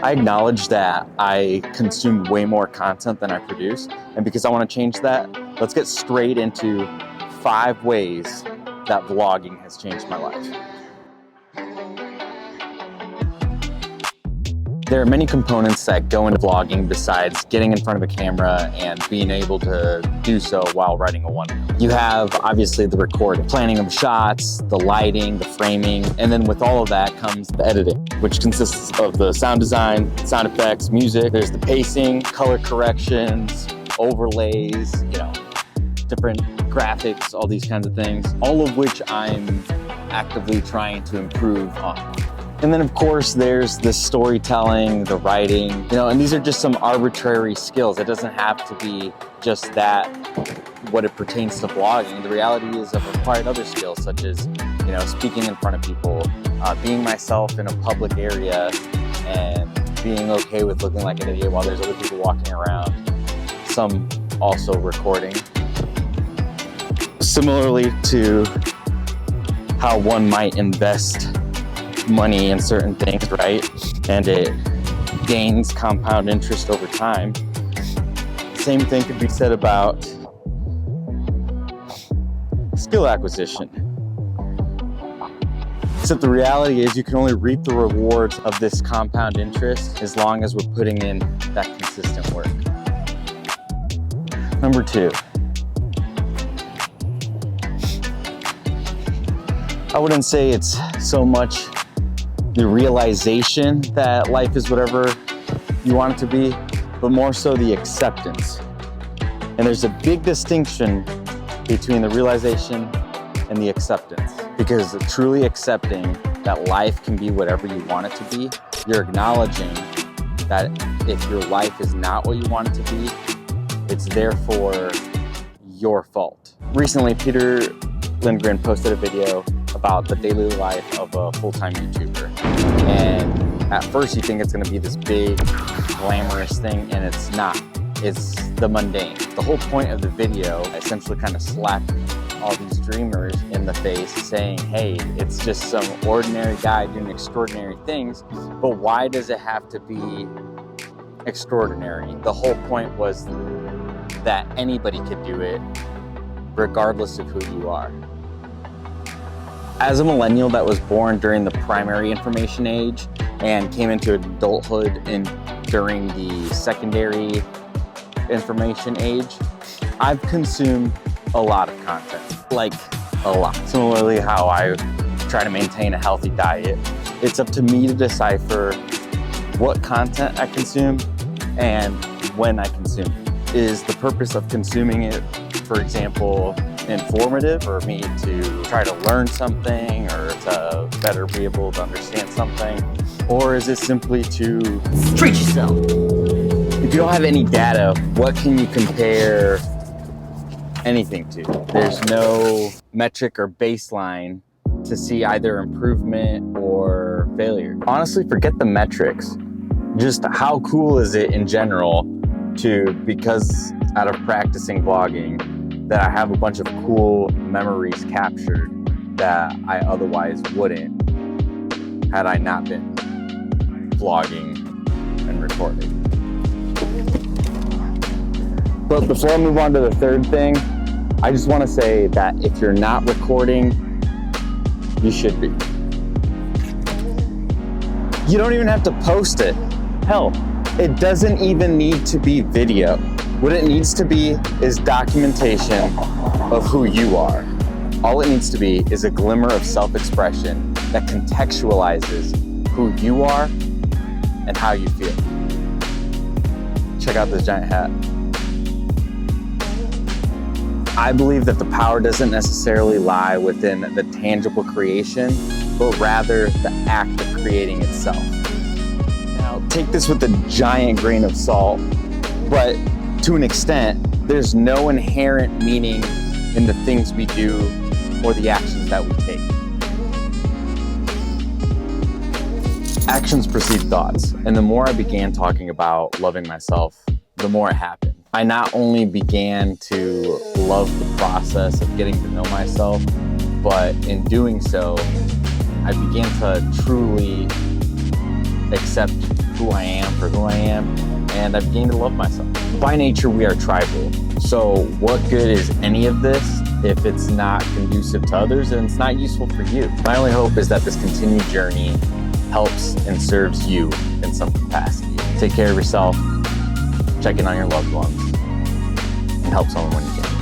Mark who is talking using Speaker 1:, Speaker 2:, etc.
Speaker 1: I acknowledge that I consume way more content than I produce, and because I want to change that, let's get straight into 5 ways that vlogging has changed my life. There are many components that go into vlogging besides getting in front of a camera and being able to do so while writing a one-reel. You have obviously the recording, planning of shots, the lighting, the framing, and then with all of that comes the editing, which consists of the sound design, sound effects, music. There's the pacing, color corrections, overlays, different graphics, all these kinds of things, all of which I'm actively trying to improve on. And then of course there's the storytelling, the writing, and these are just some arbitrary skills. It doesn't have to be just that, what it pertains to vlogging. The reality is I've acquired other skills such as, speaking in front of people, being myself in a public area, and being okay with looking like an idiot while there's other people walking around, some also recording. Similarly to how one might invest money in certain things, right? And it gains compound interest over time. Same thing could be said about skill acquisition. Except the reality is you can only reap the rewards of this compound interest as long as we're putting in that consistent work. Number 2. I wouldn't say it's so much the realization that life is whatever you want it to be, but more so the acceptance. And there's a big distinction between the realization and the acceptance, because truly accepting that life can be whatever you want it to be, you're acknowledging that if your life is not what you want it to be, it's therefore your fault. Recently, Peter Lindgren posted a video about the daily life of a full-time YouTuber. And at first you think it's gonna be this big, glamorous thing, and it's not. It's the mundane. The whole point of the video essentially kind of slapped all these dreamers in the face saying, hey, it's just some ordinary guy doing extraordinary things, but why does it have to be extraordinary? The whole point was that anybody could do it, regardless of who you are. As a millennial that was born during the primary information age and came into adulthood during the secondary information age, I've consumed a lot of content, like a lot. Similarly, how I try to maintain a healthy diet, it's up to me to decipher what content I consume and when I consume it. Is the purpose of consuming it, for example, informative for me to try to learn something or to better be able to understand something? Or is it simply to treat yourself? If you don't have any data, what can you compare anything to? There's no metric or baseline to see either improvement or failure. Honestly, forget the metrics. Just how cool is it in general because out of practicing vlogging, that I have a bunch of cool memories captured that I otherwise wouldn't had I not been vlogging and recording. But before I move on to the third thing, I just want to say that if you're not recording, you should be. You don't even have to post it. Hell, it doesn't even need to be video. What it needs to be is documentation of who you are. All it needs to be is a glimmer of self-expression that contextualizes who you are and how you feel. Check out this giant hat. I believe that the power doesn't necessarily lie within the tangible creation, but rather the act of creating itself. Now, take this with a giant grain of salt, but to an extent, there's no inherent meaning in the things we do or the actions that we take. Actions precede thoughts, and the more I began talking about loving myself, the more it happened. I not only began to love the process of getting to know myself, but in doing so, I began to truly accept who I am for who I am, and I've gained to love myself. By nature, we are tribal. So what good is any of this if it's not conducive to others and it's not useful for you? My only hope is that this continued journey helps and serves you in some capacity. Take care of yourself, check in on your loved ones, and help someone when you can.